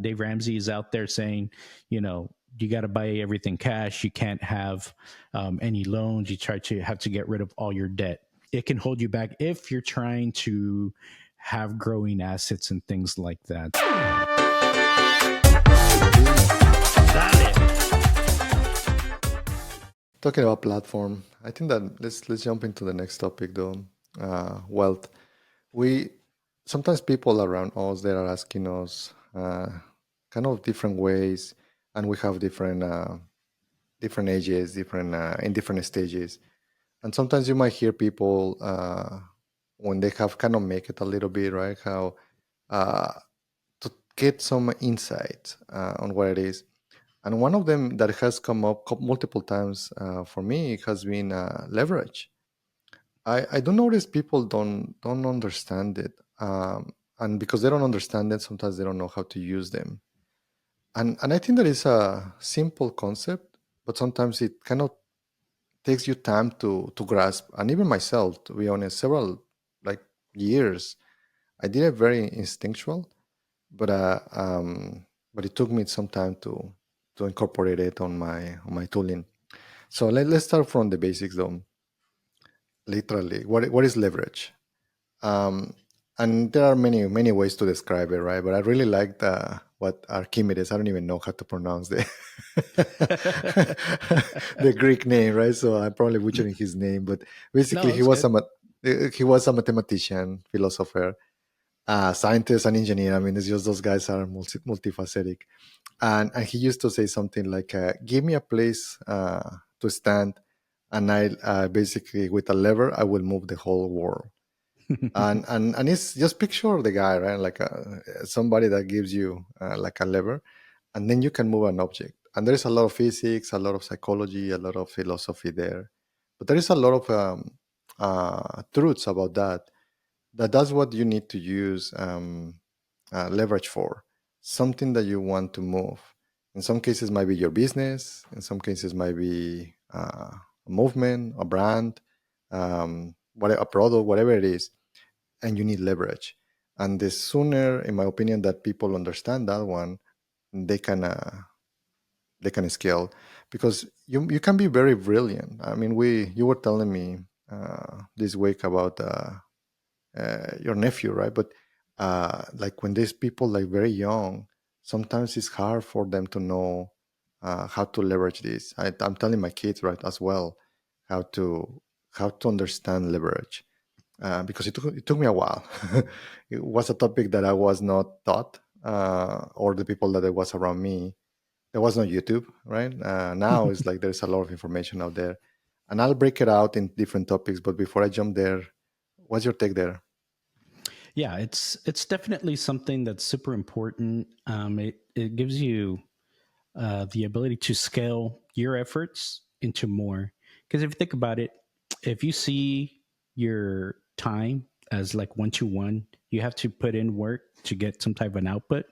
Dave Ramsey is out there saying, you got to buy everything cash. You can't have any loans. You try to have to get rid of all your debt. It can hold you back if you're trying to have growing assets and things like that. Talking about platform, I think that let's jump into the next topic though. Wealth. We sometimes people around us they are asking us kind of different ways, and we have different ages, different in different stages. And sometimes you might hear people when they have kind of make it a little bit, right? How uh, to get some insight on what it is. And one of them that has come up multiple times for me has been leverage. I don't notice people don't understand it, and because they don't understand it, sometimes they don't know how to use them. And I think that is a simple concept, but sometimes it kind of takes you time to grasp. And even myself, to be honest, several like years, I did it very instinctual, but it took me some time to incorporate it on my tooling. So let's start from the basics though. Literally, what is leverage? Um, and there are many ways to describe it, right? But I really like what Archimedes. I don't even know how to pronounce the the Greek name, right? So I'm probably butchering his name, but basically No, it's good. he was a mathematician, philosopher, scientist, and engineer. I mean, it's just those guys are multifaceted. And he used to say something like, "Give me a place to stand, and I basically with a lever I will move the whole world." And it's just picture the guy, right? Like somebody that gives you like a lever, and then you can move an object. And there is a lot of physics, a lot of psychology, a lot of philosophy there, but there is a lot of truths about that's what you need to use leverage for, something that you want to move. In some cases might be your business, in some cases might be a movement, a brand, a product, whatever it is, and you need leverage. And the sooner, in my opinion, that people understand that one, they can they can scale, because you can be very brilliant. I mean, you were telling me this week about your nephew, right? But like when these people like very young, sometimes it's hard for them to know how to leverage this. I'm telling my kids right as well how to understand leverage, because it took me a while. It was a topic that I was not taught, or the people that was around me. There was no YouTube, right? Now it's like there's a lot of information out there, and I'll break it out in different topics. But before I jump there, what's your take there? Yeah, it's definitely something that's super important. It gives you the ability to scale your efforts into more. Because if you think about it, if you see your time as like 1 to 1, you have to put in work to get some type of an output.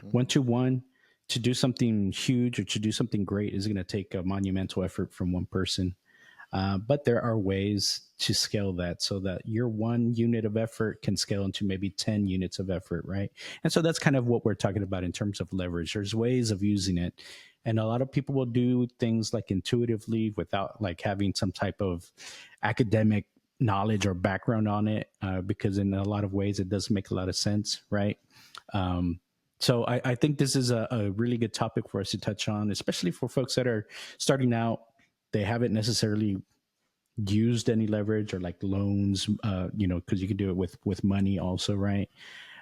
Mhm. 1 to 1 to do something huge or to do something great is going to take a monumental effort from one person. But there are ways to scale that so that your 1 unit of effort can scale into maybe 10 units of effort, right? And so that's kind of what we're talking about in terms of leverage. There's ways of using it. And a lot of people will do things like intuitively without like having some type of academic knowledge or background on it, because in a lot of ways it does make a lot of sense, right? Um, so I think this is a really good topic for us to touch on, especially for folks that are starting out. They haven't necessarily used any leverage or like loans, because you can do it with money also, right?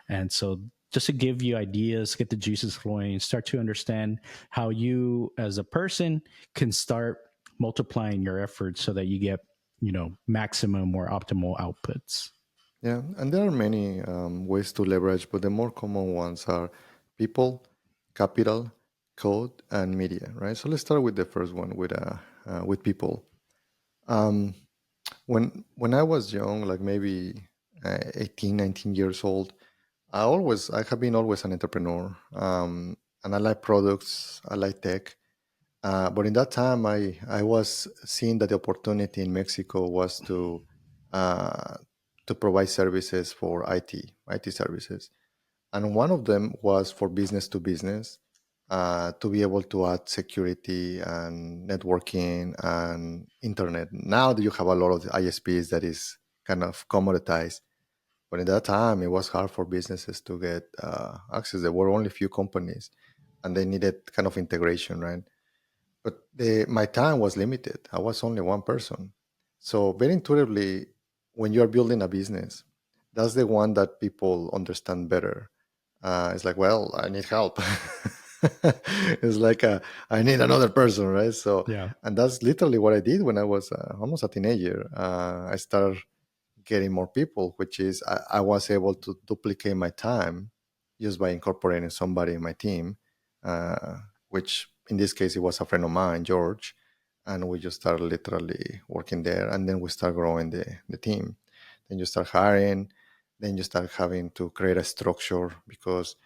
And so just to give you ideas, get the juices flowing, start to understand how you as a person can start multiplying your efforts so that you get maximum or optimal outputs. Yeah, and there are many ways to leverage, but the more common ones are people, capital, code, and media, right? So let's start with the first one with people. Um, when I was young, like maybe 18, 19 years old, I have been always an entrepreneur, and I like products, I like tech. But in that time, I was seeing that the opportunity in Mexico was uh, to provide services for IT services. And one of them was for business to business, to be able to add security and networking and internet. Now that you have a lot of ISPs that is kind of commoditized, but in that time it was hard for businesses to get access. There were only a few companies, and they needed kind of integration, right? But my time was limited. I was only one person. So very intuitively, when you're building a business, that's the one that people understand better. It's like, well, I need help. It's like, I need another person, right? So, Yeah. and that's literally what I did when I was almost a teenager. I started getting more people, which is I was able to duplicate my time just by incorporating somebody in my team, uh, which in this case it was a friend of mine, George, and we just started literally working there, and then we start growing the team. Then you start hiring, then you start having to create a structure because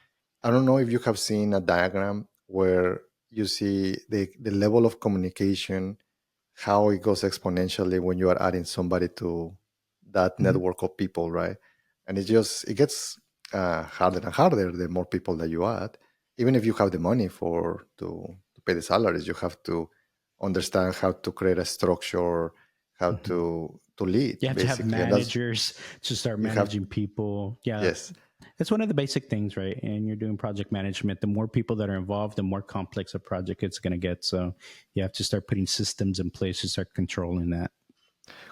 I don't know if you have seen a diagram where you see the level of communication, how it goes exponentially when you are adding somebody to that Mhm. network of people, right? And it gets harder and harder the more people that you add. Even if you have the money to pay the salaries, you have to understand how to create a structure, how Mhm. to lead You have to have basically, and that's managers to start you have managing people. Yeah. yes. It's one of the basic things, right? And you're doing project management. The more people that are involved, the more complex a project it's going to get. So you have to start putting systems in place to start controlling that.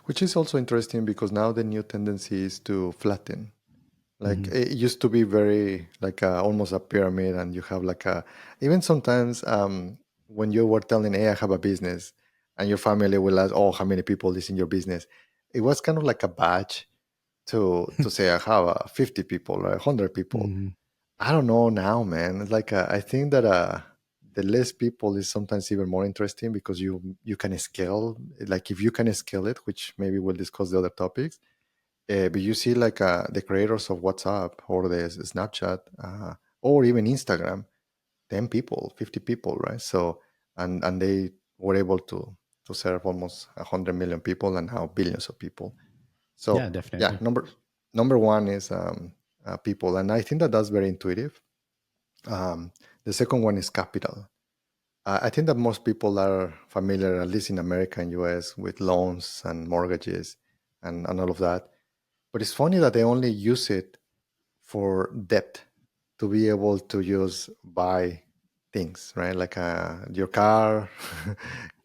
Which is also interesting because now the new tendency is to flatten. Like Hmm. it used to be very like almost a pyramid, and you have like a even sometimes when you were telling, "Hey, I have a business," and your family will ask, "Oh, how many people is in your business?" It was kind of like a badge to say I have 50 people or 100 people. Hmm. I don't know now, man. It's like I think that the less people is sometimes even more interesting because you can scale. Like if you can scale it, which maybe we'll discuss the other topics. But you see, like the creators of WhatsApp or the Snapchat or even Instagram, 10 people, 50 people, right? So and they were able to serve almost 100 million people and now billions of people. Yeah, So yeah, definitely. number one is people, and I think that that's very intuitive. The second one is capital. I think that most people are familiar, at least in America and US, with loans and mortgages and all of that. But it's funny that they only use it for debt to be able to use buy things, right? Like your car. uh,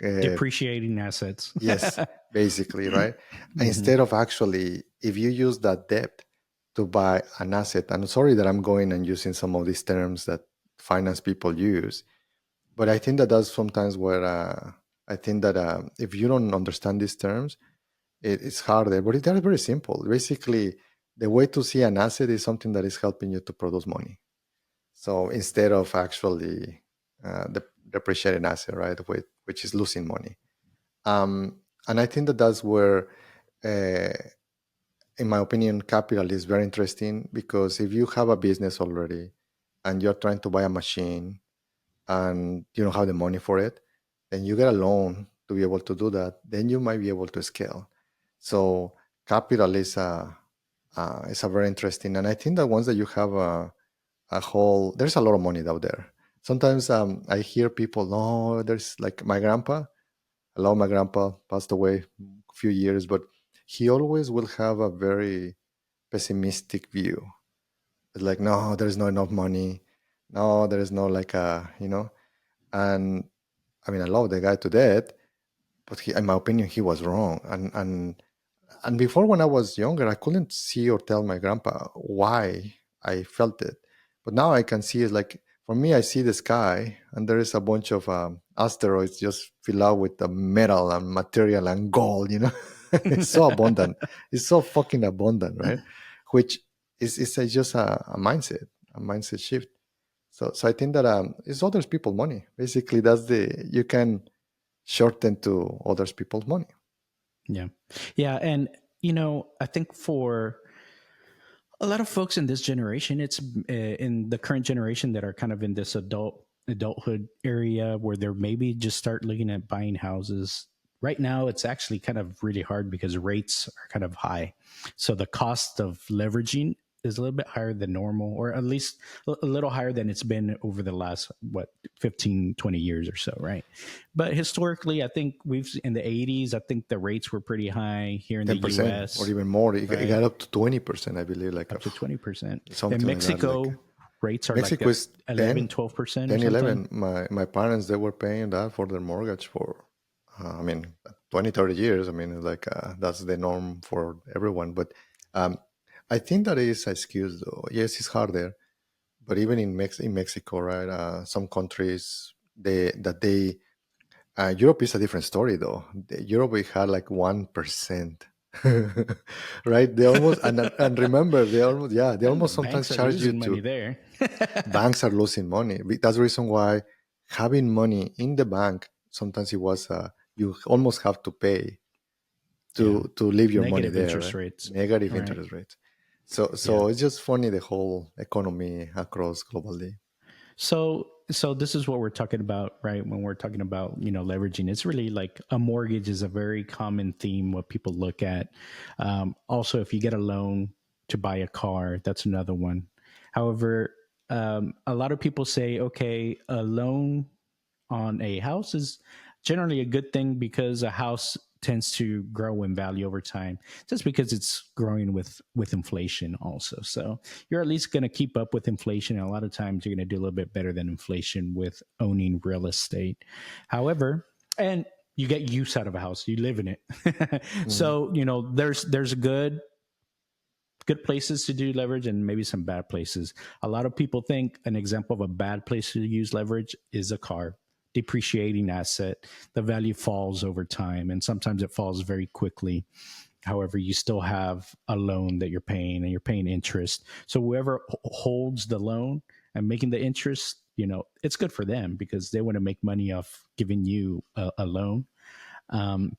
Depreciating assets. yes, basically, right? Hmm. Instead of actually, if you use that debt to buy an asset, and sorry that I'm going and using some of these terms that finance people use, but I think that that's sometimes where I think that if you don't understand these terms, it's harder. But they're very simple. Basically, the way to see an asset is something that is helping you to produce money. So instead of actually depreciating asset, right, which is losing money. And I think that that's where, uh, in my opinion, capital is very interesting because if you have a business already and you're trying to buy a machine and you don't have the money for it, then you get a loan to be able to do that. Then you might be able to scale. So capital is a very interesting, and I think that once that you have a whole, there's a lot of money out there. Sometimes I hear people, no, there's like my grandpa. I love my grandpa, passed away a few years, but he always will have a very pessimistic view. It's like, no, there's not enough money. No, there is no like and I mean, I love the guy to death, but in my opinion, he was wrong. And before, when I was younger, I couldn't see or tell my grandpa why I felt it. But now I can see it. Like for me, I see the sky, and there is a bunch of asteroids just filled out with the metal and material and gold. It's so abundant. It's so fucking abundant, right? Which is just a mindset shift. So I think that it's others people money. Basically, that's the you can shorten to others people's money. Yeah. Yeah. And, I think for a lot of folks in this generation, it's in the current generation that are kind of in this adulthood area where they're maybe just start looking at buying houses. Right now, it's actually kind of really hard because rates are kind of high. So the cost of leveraging is a little bit higher than normal, or at least a little higher than it's been over the last, what, 15, 20 years or so, right? But historically, I think we've in the 80s, I think the rates were pretty high here in the 10% or US, even more. It right? got up to 20%, I believe, like Up to 20%. In something like that. Like Mexico, rates are like Mexico at is 11, 10, 12% or 10, something. 11. My parents, they were paying that for their mortgage for, I mean, 20, 30 years. I mean, like that's the norm for everyone. But um, I think that is excuse though. Yes, it's harder, but even in Mexico, right? Some countries they Europe is a different story though. Europe we had like 1%, right? They almost and remember they almost, yeah, they And the almost sometimes banks are charge you losing money to. there. Banks are losing money. That's the reason why having money in the bank sometimes it was you almost have to pay Yeah. to leave your money Negative there, interest right? rates. Negative Right. interest rates. So Yeah. so it's just funny the whole economy across globally. So this is what we're talking about, right? When we're talking about, leveraging, it's really like a mortgage is a very common theme what people look at. Also, if you get a loan to buy a car, that's another one. However, a lot of people say, okay, a loan on a house is generally a good thing because a house tends to grow in value over time, just because it's growing with inflation also. So you're at least going to keep up with inflation, and a lot of times you're going to do a little bit better than inflation with owning real estate. However, and you get use out of a house, you live in it. Mhm. So there's good places to do leverage and maybe some bad places. A lot of people think an example of a bad place to use leverage is a car, depreciating asset. The value falls over time, and sometimes it falls very quickly. However, you still have a loan that you're paying, and you're paying interest. So whoever holds the loan and making the interest, it's good for them because they want to make money off giving you a loan.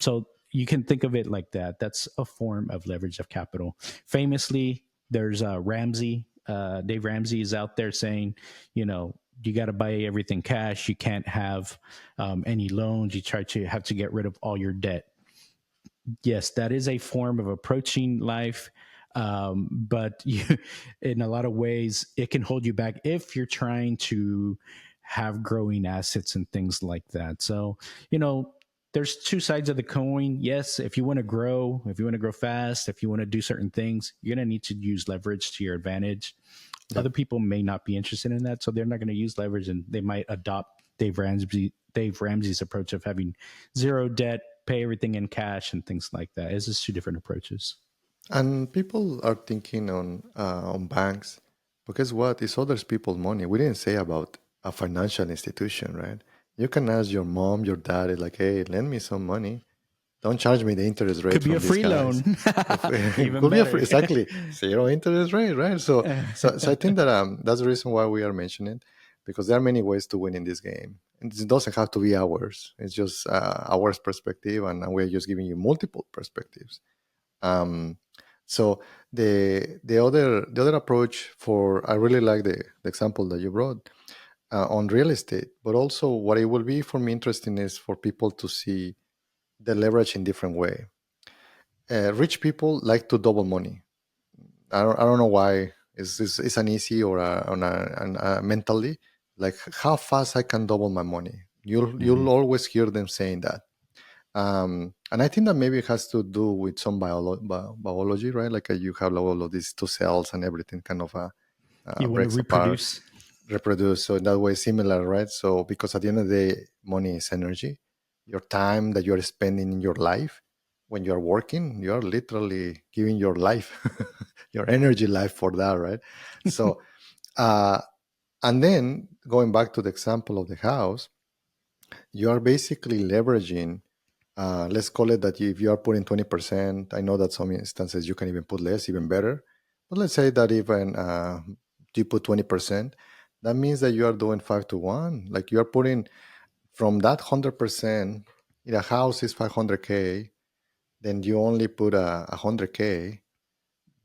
So you can think of it like that. That's a form of leverage of capital. Famously, there's Ramsey. Dave Ramsey is out there saying, you got to buy everything cash. You can't have any loans. You try to have to get rid of all your debt. Yes, that is a form of approaching life. But in a lot of ways, it can hold you back if you're trying to have growing assets and things like that. So, there's two sides of the coin. Yes, if you want to grow, if you want to grow fast, if you want to do certain things, you're going to need to use leverage to your advantage. Yeah. Other people may not be interested in that, so they're not going to use leverage, and they might adopt Dave Ramsey's approach of having zero debt, pay everything in cash, and things like that. It's just two different approaches. And people are thinking on banks because what is others people's money. We didn't say about a financial institution, right? You can ask your mom, your dad, like, hey, lend me some money. Don't charge me the interest rate Could be from a these free guys. loan, If it even could be better. exactly zero interest rate, right? So I think that that's the reason why we are mentioning it, because there are many ways to win in this game, and it doesn't have to be ours. It's just ours perspective, and we're just giving you multiple perspectives. Um, so the other approach for I really like the example that you brought on real estate, but also what it will be for me interesting is for people to see the leverage in different way. Rich people like to double money. I don't know why. It's an easy or mentally like how fast I can double my money. You'll Mhm. always hear them saying that. And I think that maybe it has to do with some biology, right? Like you have all of these two cells and everything kind of You want to breaks apart, reproduce? reproduce. So in that way, similar, right? So because at the end of the day, money is energy. Your time that you're spending in your life when you're working, you're literally giving your life, your energy life for that, right? So, uh, and then going back to the example of the house, you are basically leveraging. Let's call it that if you are putting 20%, I know that some instances you can even put less, even better. But let's say that even you put 20%, that means that you are doing 5 to 1. Like you are putting from that 100%, if a house is 500K, then you only put 100K,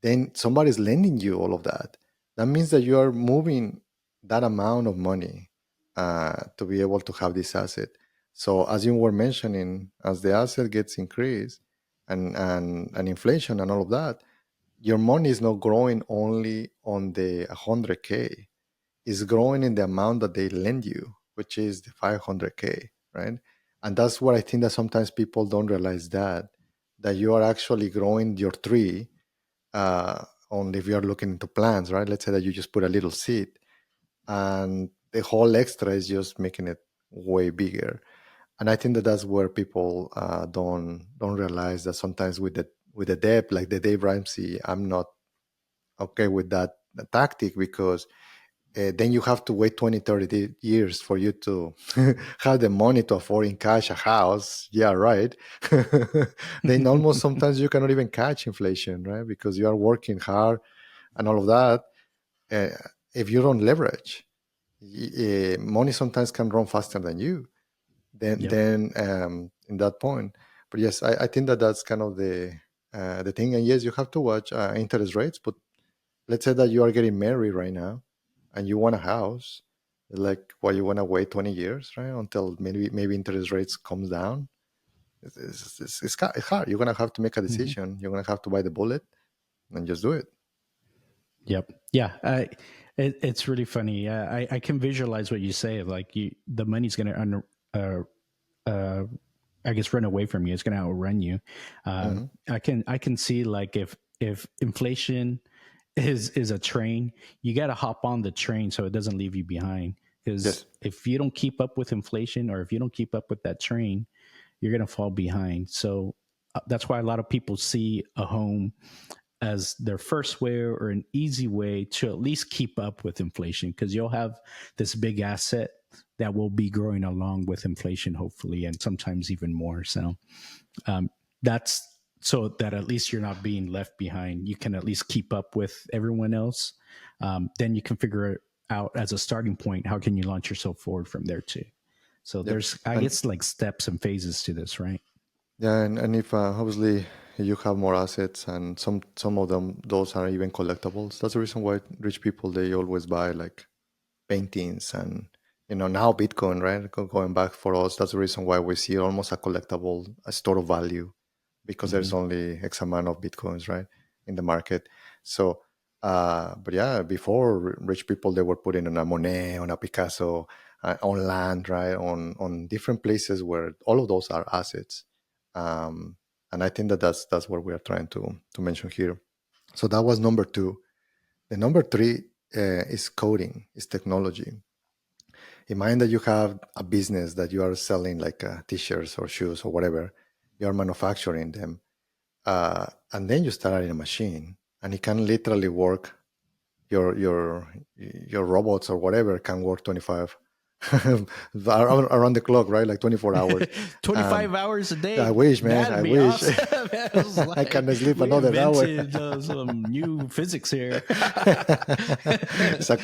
then somebody's lending you all of that. That means that you are moving that amount of money to be able to have this asset. So as you were mentioning, as the asset gets increased and inflation and all of that, your money is not growing only on the 100K. It's growing in the amount that they lend you, which is the 500K, right? And that's what I think that sometimes people don't realize, that you are actually growing your tree, only if you are looking into plants, right? Let's say that you just put a little seed, and the whole extra is just making it way bigger. And I think that that's where people don't realize that sometimes with the debt, like the Dave Ramsey, I'm not okay with that tactic, because then you have to wait 20, 30 years for you to have the money to afford in cash a house. Yeah, right. Then almost sometimes you cannot even catch inflation, right? Because you are working hard and all of that. Uh, if you don't leverage, money sometimes can run faster than you. Yep. Then in that point. But yes, I think that that's kind of the thing. And yes, you have to watch interest rates. But let's say that you are getting married right now, and you want a house. Like, what, you want to wait 20 years, right, until maybe interest rates comes down? It's hard. You're gonna have to make a Mhm. decision. You're gonna have to buy the bullet and just do it. Yep. Yeah. It's really funny. I can visualize what you say. Like the money's going to uh, I guess run away from you. It's going to outrun you. Hmm. I can see like if inflation is a train, you got to hop on the train so it doesn't leave you behind. Because Yes. if you don't keep up with inflation, or if you don't keep up with that train, you're going to fall behind. So that's why a lot of people see a home as their first way or an easy way to at least keep up with inflation, because you'll have this big asset that will be growing along with inflation, hopefully, and sometimes even more. So um, that's so that at least you're not being left behind. You can at least keep up with everyone else. Then you can figure it out as a starting point. How can you launch yourself forward from there too? So Yep. there's, I And guess, like steps and phases to this, right? yeah, and if obviously you have more assets, and some of them, those are even collectibles. That's the reason why rich people, they always buy like paintings, and now Bitcoin, right? Going back for us, that's the reason why we see almost a collectible, a store of value, because there's Mm-hmm. only X amount of Bitcoins, right, in the market. So but yeah, before, rich people, they were putting on a Monet, on a Picasso, on land, right, on different places where all of those are assets. Um, and I think that that's what we are trying to mention here. So that was number two. The number three is coding, is technology. Imagine that you have a business that you are selling, like t-shirts or shoes or whatever. You are manufacturing them, and then you start adding a machine, and it can literally work. Your robots or whatever can work 25 around the clock, right? Like 24 hours. Um, 25 hours a I day. wish, man. That'd I be wish. awesome. I was I like, can sleep we another hour. invented some new physics here. It's a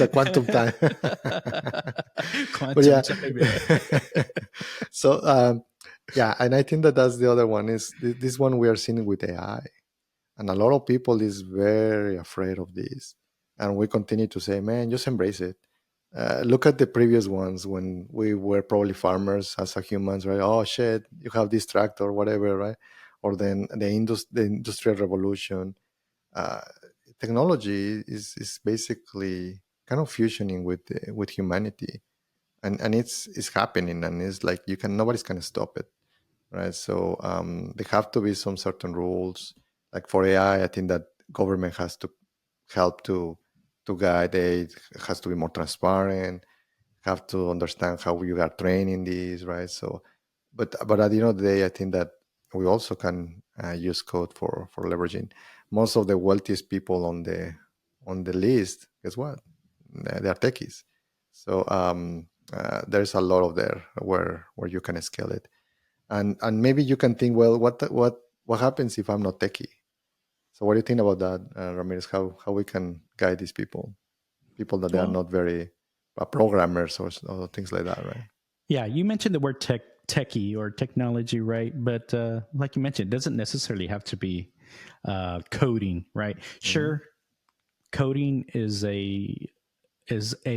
quantum time. But Quantum yeah. time, yeah. So yeah, and I think that that's the other one, is this one we are seeing with AI. And a lot of people is very afraid of this, and we continue to say, man, just embrace it. Look at the previous ones, when we were probably farmers as a humans, right? Oh shit, you have this tractor, whatever, right? Or then the industrial revolution. uh, Technology is basically kind of fusioning with humanity, and it's happening, and it's like, nobody's gonna stop it, right? So there have to be some certain rules. Like for AI, I think that government has to help to guide it. Has to be more transparent. Have to understand how you are training these, right? So, but at the end of the day, I think that we also can use code for leveraging. Most of the wealthiest people on the list, guess what? They are techies. So there's a lot of there where you can scale it. And maybe you can think, well, what happens if I'm not techie? So what do you think about that, Ramirez? How we can guide these people that they are Well, not very programmers, or things like that, right? yeah, you mentioned the word techie or technology, right? But like you mentioned, it doesn't necessarily have to be coding, right? Hmm. Sure, coding is a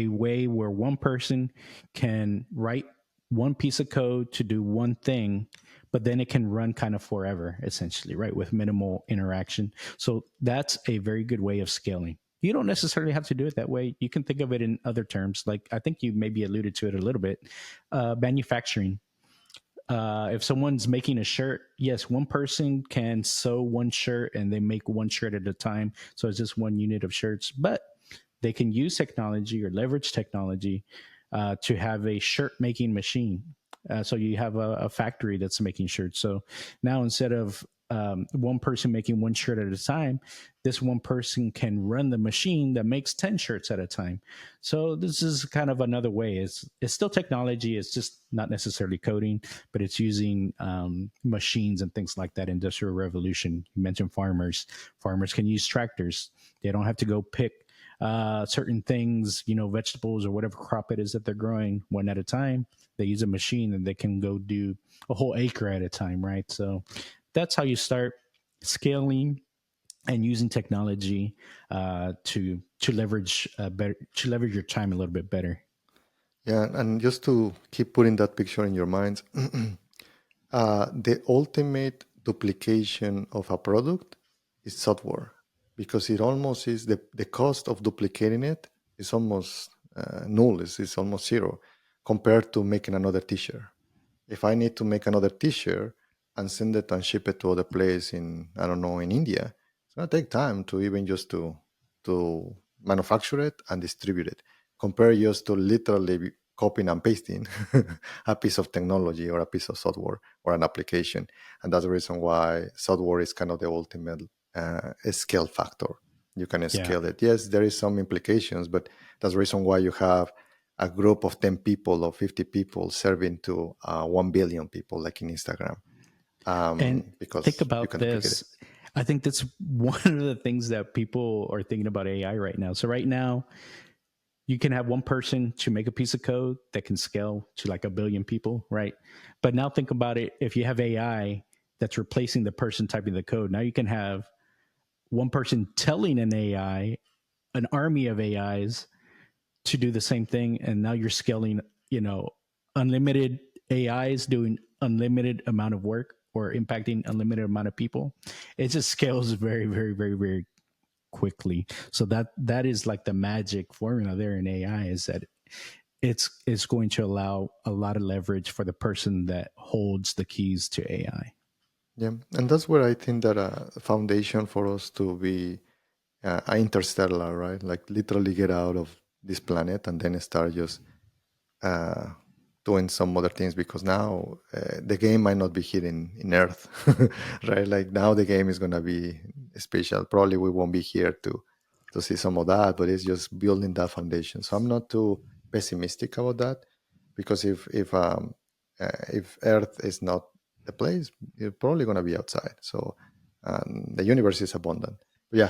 way where one person can write one piece of code to do one thing, but then it can run kind of forever, essentially, right? With minimal interaction. So that's a very good way of scaling. You don't necessarily have to do it that way. You can think of it in other terms. Like I think you maybe alluded to it a little bit. Manufacturing. If someone's making a shirt, yes, one person can sew one shirt and they make one shirt at a time. So it's just one unit of shirts. But they can use technology or leverage technology to have a shirt making machine. So you have a factory that's making shirts. So now instead of one person making one shirt at a time, this one person can run the machine that makes 10 shirts at a time. So this is kind of another way. It's still technology. It's just not necessarily coding, but it's using machines and things like that. Industrial revolution. You mentioned farmers. Farmers can use tractors. They don't have to go pick certain things, vegetables or whatever crop it is that they're growing one at a time. They use a machine and they can go do a whole acre at a time, right? So that's how you start scaling and using technology to leverage better to leverage your time a little bit better. Yeah, and just to keep putting that picture in your minds, the ultimate duplication of a product is software, because it almost is the cost of duplicating it is almost null, it's almost zero compared to making another t-shirt. If I need to make another t-shirt and send it and ship it to other place in, I don't know, in India, it's gonna take time to even just to manufacture it and distribute it. Compare just to literally copying and pasting a piece of technology or a piece of software or an application. And that's the reason why software is kind of the ultimate scale factor. You can Yeah. scale it. Yes, there is some implications, but that's the reason why you have a group of 10 people or 50 people serving to 1 billion people, like in Instagram, And think because you about can duplicate it. this. I think that's one of the things that people are thinking about AI right now. So right now, you can have one person to make a piece of code that can scale to like a billion people, right? But now think about it. If you have AI that's replacing the person typing the code, now you can have one person telling an AI, an army of AIs to do the same thing. And now you're scaling, unlimited AIs doing unlimited amount of work or impacting unlimited amount of people. It just scales very, very, very, very quickly. So that is like the magic formula there in AI, is that it's going to allow a lot of leverage for the person that holds the keys to AI. Yeah, and that's where I think that a foundation for us to be interstellar, right? Like literally get out of this planet and then start just uh, doing some other things, because now the game might not be here in Earth, right? Like now the game is gonna be special. Probably we won't be here to see some of that, but it's just building that foundation. So I'm not too pessimistic about that, because if Earth is not the place, you're probably gonna be outside. So the universe is abundant. But yeah,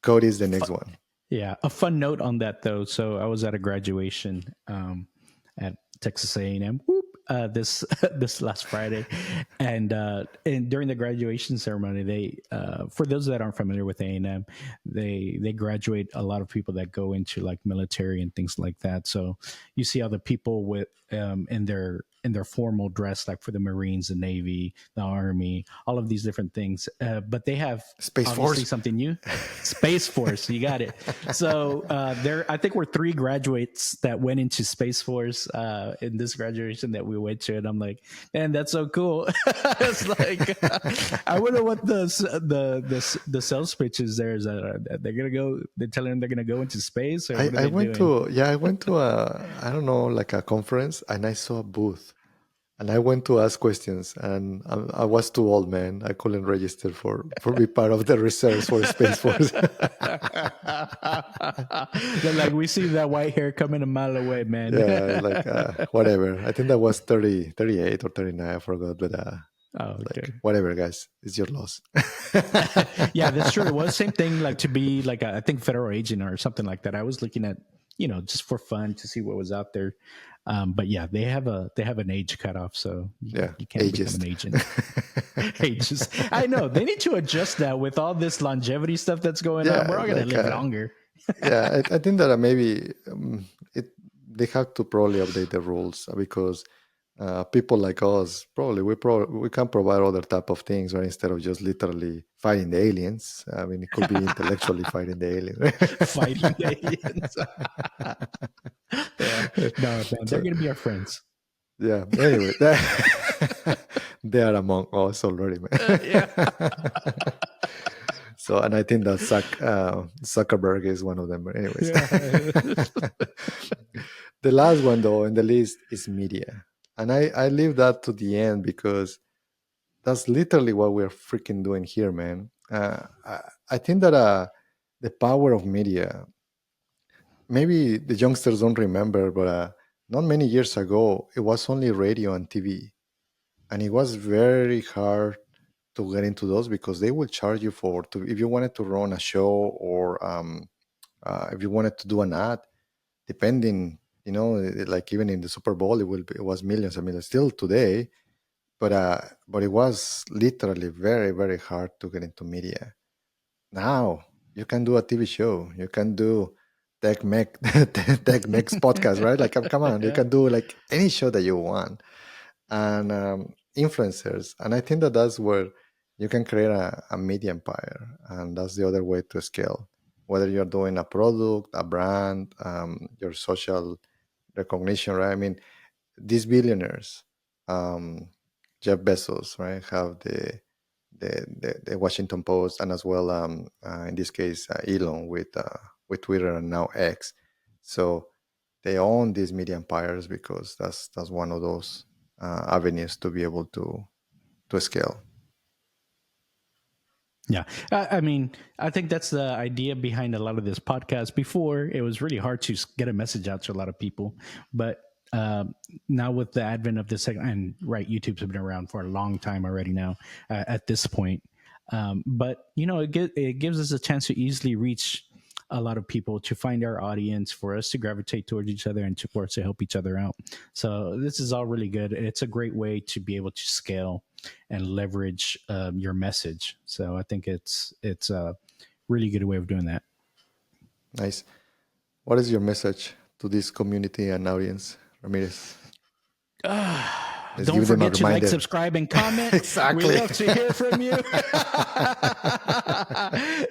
code is the next one. Yeah, a fun note on that though. So I was at a graduation at Texas A&M. Whoop, this this last Friday, and during the graduation ceremony, they for those that aren't familiar with A&M, they graduate a lot of people that go into like military and things like that. So you see other people with in their formal dress, like for the Marines, the Navy, the Army, all of these different things. But they have Space obviously Force. something new. Space Force, you got it. So there, I think we're three graduates that went into Space Force in this graduation that we went to, and I'm like, man, that's so cool. It's like I wonder what the sales pitch is. There is that they're gonna go. They're telling them they're gonna go into space, or what are I they went doing? to I went to a, I don't know, like a conference, and I saw a booth, and I went to ask questions, and I was too old, man. I couldn't register for be part of the reserves for Space Force. They're like, we see that white hair coming a mile away, man. Yeah, like whatever. I think that was 30, 38 or 39. I forgot, but Oh, like okay. whatever, guys. It's your loss. Yeah, that's true. It was same thing, like to be like I think federal agent or something like that. I was looking at, just for fun to see what was out there. But yeah, they have an age cutoff, so Yeah, you can't become an ageist. agent. Ages. I know they need to adjust that with all this longevity stuff that's going on. Yeah, We're all gonna like live longer. yeah, I think that maybe it they have to probably update the rules, because People like us, probably we can provide other type of things, right? Instead of just literally fighting the aliens. I mean, it could be intellectually fighting the aliens. Fighting the aliens. Yeah. No, man, they're So gonna be our friends. yeah. Anyway, they are among us already, Yeah. man. So, and I think that Zuckerberg is one of them. But anyways, Yeah. the last one though in the list is media, and I leave that to the end because that's literally what we're freaking doing here, man. I think that the power of media, maybe the youngsters don't remember, but not many years ago, it was only radio and TV. And it was very hard to get into those because they will charge you for to if you wanted to run a show or if you wanted to do an ad, depending, like even in the Super Bowl, it was millions. I mean, still today, but it was literally very very hard to get into media. Now you can do a TV show, you can do Tech-Mex Tech-Mex podcast, right? Like, come on, you Yeah. can do like any show that you want, and influencers. And I think that that's where you can create a media empire, and that's the other way to scale. Whether you're doing a product, a brand, your social recognition, right? I mean, these billionaires, um, Jeff Bezos, right, have the Washington Post, and as well, in this case, Elon with Twitter and now X. So they own these media empires because that's one of those avenues to be able to scale. Yeah. I mean, I think that's the idea behind a lot of this podcast. Before, it was really hard to get a message out to a lot of people. But now, with the advent of this, and right, YouTube's been around for a long time already now at this point. But, it gives us a chance to easily reach a lot of people, to find our audience, for us to gravitate towards each other and for us to help each other out. So, this is all really good. It's a great way to be able to scale and leverage your message. So I think it's a really good way of doing that. Nice. What is your message to this community and audience, Ramirez? Let's Don't give them a forget to like, reminder. subscribe, and comment. We Exactly. love to hear from you.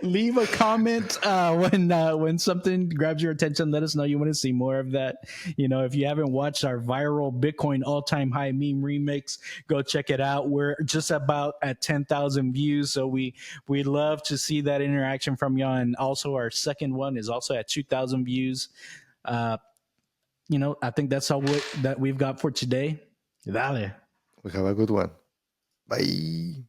Leave a comment when something grabs your attention. Let us know you want to see more of that. If you haven't watched our viral Bitcoin all-time high meme remix, go check it out. We're just about at 10,000 views, so we love to see that interaction from y'all. And also, our second one is also at 2,000 views. Uh, I think that's all that we've got for today. Dale. We have a good one. Bye.